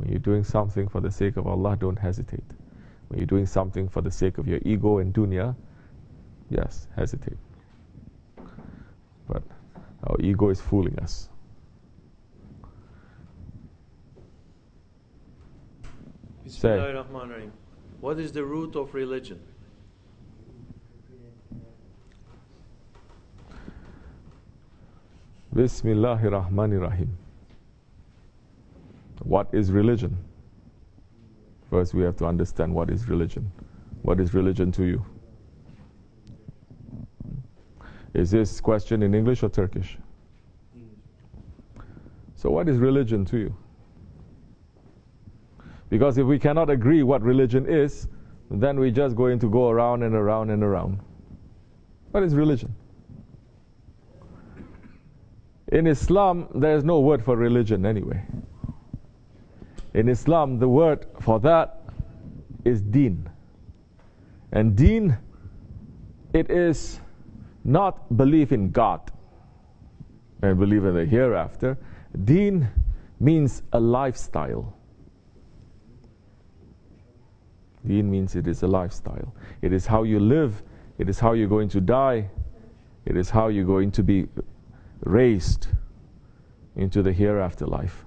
When you're doing something for the sake of Allah, don't hesitate. When you're doing something for the sake of your ego and dunya, yes, hesitate. But our ego is fooling us. BismillahirRahmanirRahim. What is the root of religion? BismillahirRahmanirRahim. What is religion? First, we have to understand what is religion. What is religion to you? Is this question in English or Turkish? So, what is religion to you? Because if we cannot agree what religion is, then we're just going to go around and around and around. What is religion? In Islam, there is no word for religion anyway. In Islam, the word for that is deen. And deen, it is not belief in God and believe in the hereafter. Deen means a lifestyle. Deen means it is a lifestyle. It is how you live. It is how you're going to die. It is how you're going to be raised into the hereafter life.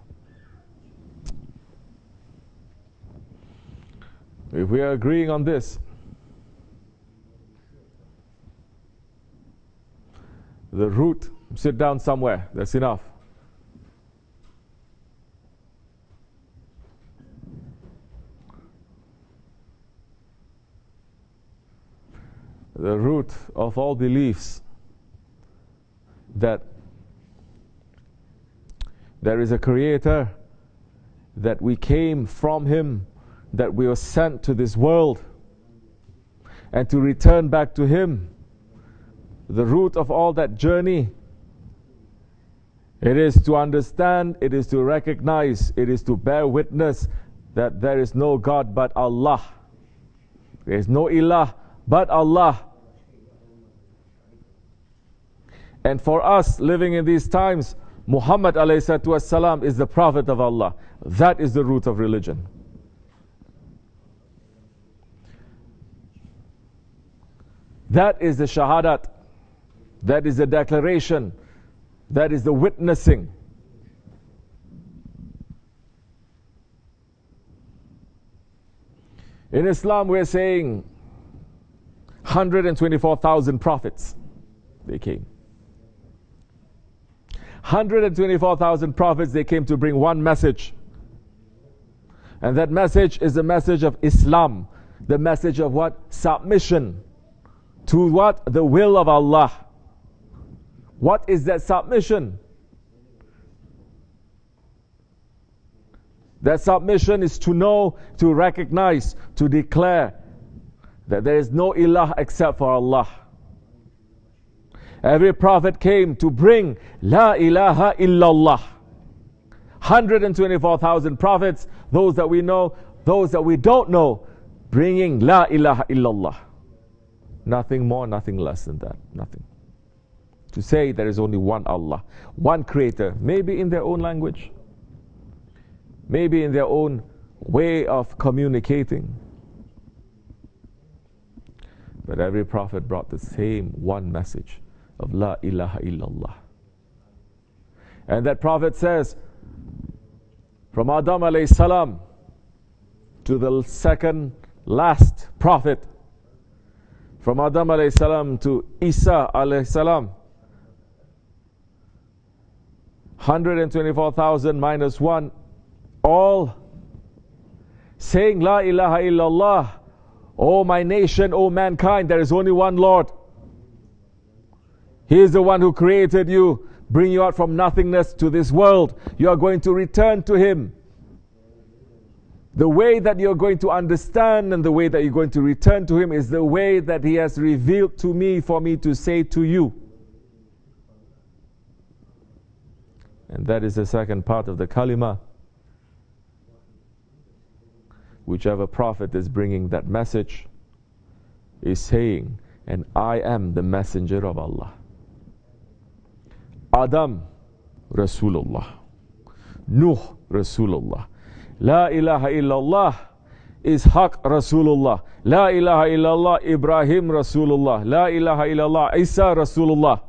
If we are agreeing on this, the root, sit down somewhere, that's enough. The root of all beliefs that there is a creator, that we came from him, that we were sent to this world and to return back to him. The root of all that journey, it is to understand, it is to recognize, it is to bear witness that there is no God but Allah. There is no ilah but Allah. And for us living in these times, Muhammad ﷺ is the Prophet of Allah. That is the root of religion. That is the shahadat. That is the declaration. That is the witnessing. In Islam, we're saying 124,000 prophets, they came. 124,000 prophets, they came to bring one message. And that message is the message of Islam. The message of what? Submission. To what? The will of Allah. What is that submission? That submission is to know, to recognize, to declare that there is no ilah except for Allah. Every prophet came to bring La ilaha illallah. 124,000 prophets, those that we know, those that we don't know, bringing La ilaha illallah. Nothing more, nothing less than that. Nothing. To say there is only one Allah, one creator, maybe in their own language, maybe in their own way of communicating. But every prophet brought the same one message of La ilaha illallah. And that prophet says, from Adam alayhi salam to the second last prophet, from Adam alayhi salam to Isa alayhi salam, 124,000 minus 1, all saying La ilaha illallah. O my nation, O mankind, there is only one Lord. He is the one who created you, bring you out from nothingness to this world. You are going to return to Him. The way that you're going to understand and the way that you're going to return to Him is the way that He has revealed to me for me to say to you. And that is the second part of the kalima. Whichever prophet is bringing that message is saying, and I am the messenger of Allah. Adam, Rasulullah. Nuh, Rasulullah. La ilaha illallah Ishaq Rasulullah. La ilaha illallah Ibrahim Rasulullah. La ilaha illallah Isa Rasulullah.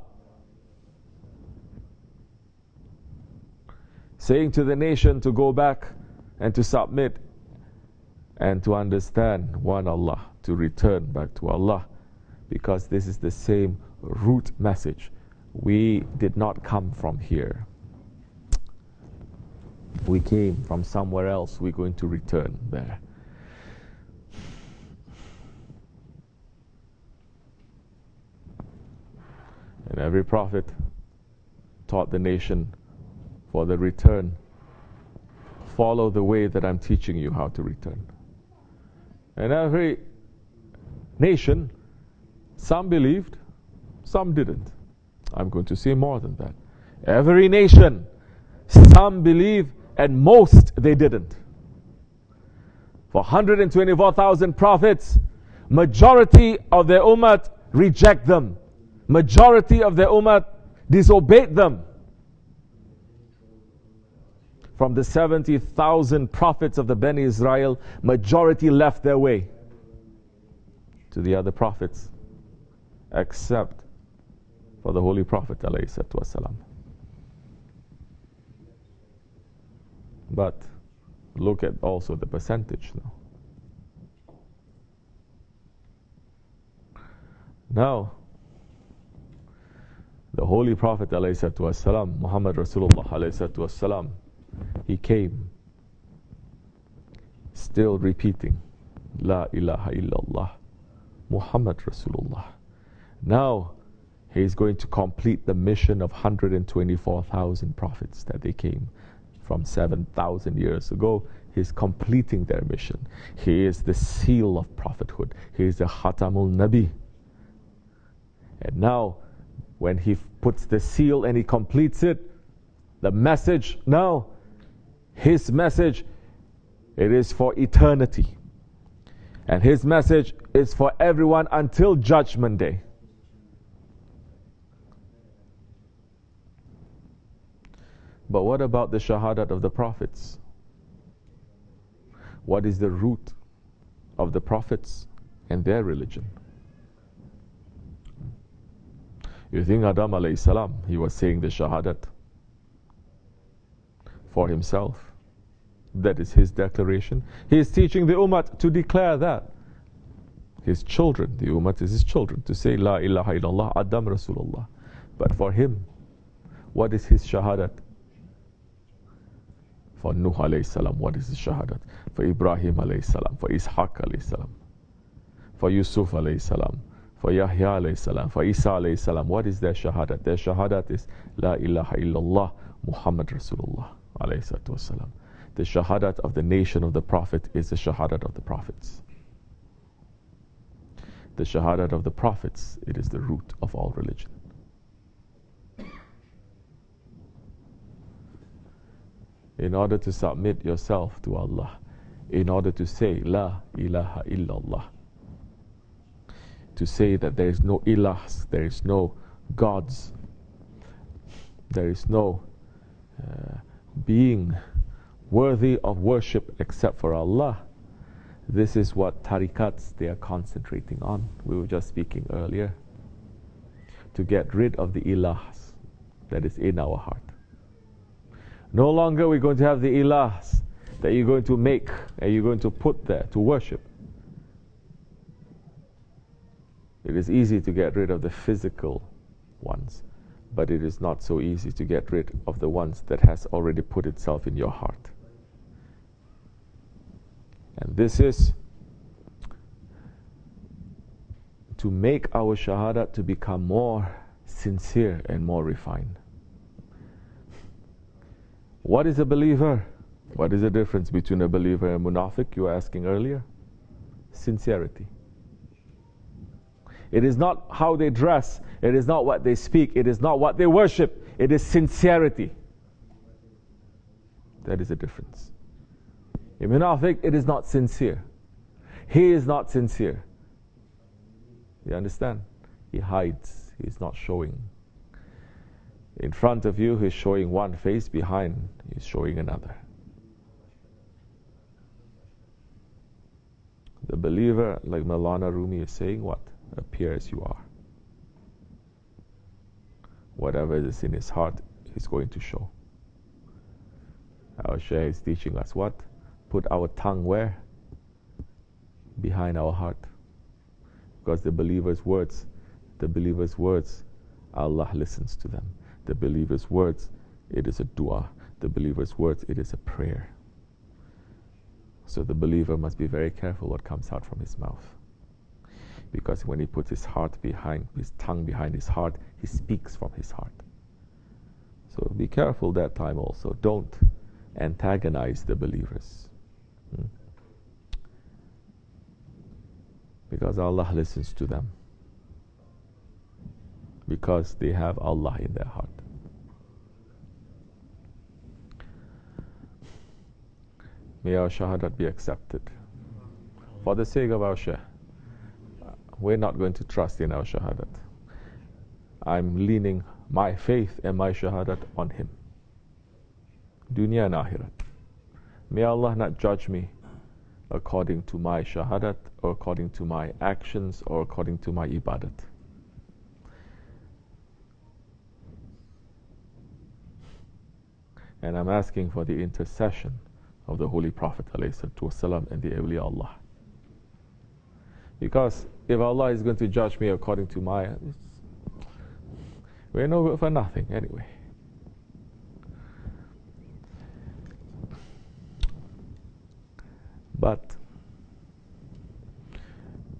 Saying to the nation to go back and to submit and to understand one Allah, to return back to Allah, because this is the same root message. We did not come from here. We came from somewhere else. We're going to return there. And every prophet taught the nation, for the return, follow the way that I'm teaching you how to return. And every nation, some believed, some didn't. I'm going to say more than that. Every nation, some believe and most they didn't. For 124,000 prophets, majority of their ummah reject them. Majority of their ummah disobeyed them. From the 70,000 prophets of the Bani Israel, majority left their way to the other prophets, except for the Holy Prophet ﷺ. But look at also the percentage now. Now, the Holy Prophet ﷺ, Muhammad Rasulullah ﷺ, he came still repeating La ilaha illallah Muhammad Rasulullah. Now he is going to complete the mission of 124,000 prophets that they came from 7,000 years ago. He is completing their mission. He is the seal of prophethood. He is the Khatamul Nabi. And now when he puts the seal and he completes it, the message now, his message, it is for eternity. And his message is for everyone until Judgment Day. But what about the shahadat of the prophets? What is the root of the prophets and their religion? You think Adam alayhi salam, he was saying the shahadat for himself? That is his declaration. He is teaching the ummah to declare that. His children, the ummah is his children, to say La ilaha illallah Adam Rasulullah. But for him, what is his shahadat? For Nuh alayhi salam, what is his shahadat? For Ibrahim alayhi salam, for Ishaq alayhi salam, for Yusuf alayhi salam, for Yahya alayhi salam, for Isa alayhi salam, what is their shahadat? Their shahadat is La ilaha illallah Muhammad Rasulullah alayhi salatu wasalam. The shahadat of the nation of the Prophet is the shahadat of the prophets. The shahadat of the prophets, it is the root of all religion. In order to submit yourself to Allah, in order to say La ilaha illallah, to say that there is no ilahs, there is no gods, there is no being worthy of worship except for Allah. This is what tarikats they are concentrating on. We were just speaking earlier. To get rid of the ilahs that is in our heart. No longer we're going to have the ilahs that you're going to make and you're going to put there to worship. It is easy to get rid of the physical ones, but it is not so easy to get rid of the ones that has already put itself in your heart. And this is to make our shahada to become more sincere and more refined. What is a believer? What is the difference between a believer and a munafiq? You were asking earlier. Sincerity. It is not how they dress. It is not what they speak. It is not what they worship. It is sincerity. That is the difference. A munafiq, it is not sincere. He is not sincere. You understand? He hides. He is not showing. In front of you, he's showing one face. Behind, he's showing another. The believer, like Maulana Rumi is saying, what? Appear as you are. Whatever is in his heart is going to show. Our Sheikh is teaching us what? Put our tongue where? Behind our heart. Because the believer's words, Allah listens to them. The believer's words, it is a dua. The believer's words, it is a prayer. So the believer must be very careful what comes out from his mouth. Because when he puts his tongue behind his heart, he speaks from his heart. So be careful that time also. Don't antagonize the believers. Because Allah listens to them. Because they have Allah in their heart. May our shahadat be accepted. For the sake of our Shaykh, we're not going to trust in our shahadat. I'm leaning my faith and my shahadat on him. Dunya and akhirat. May Allah not judge me according to my shahadat or according to my actions or according to my ibadat. And I'm asking for the intercession of the Holy Prophet ﷺ and the awliya Allah. Because if Allah is going to judge me according to my, we're no good for nothing anyway. But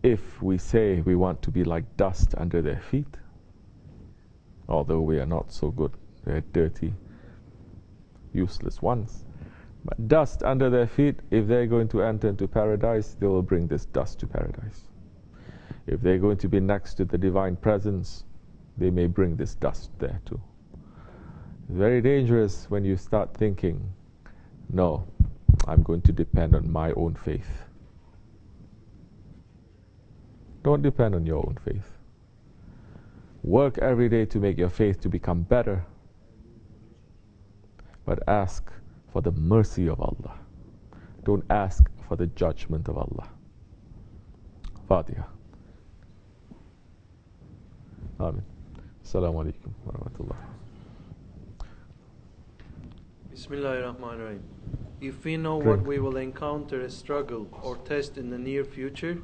if we say we want to be like dust under their feet, although we are not so good, we're dirty, useless ones, but dust under their feet, if they're going to enter into paradise, they will bring this dust to paradise. If they're going to be next to the divine presence, they may bring this dust there too. It's very dangerous when you start thinking, no, I'm going to depend on my own faith. Don't depend on your own faith. Work every day to make your faith to become better, but ask for the mercy of Allah. Don't ask for the judgment of Allah. Fatiha. Amen. Assalamu alaikum wa rahmatullah. BismillahirRahmanirRahim. If we know what we will encounter as struggle or test in the near future,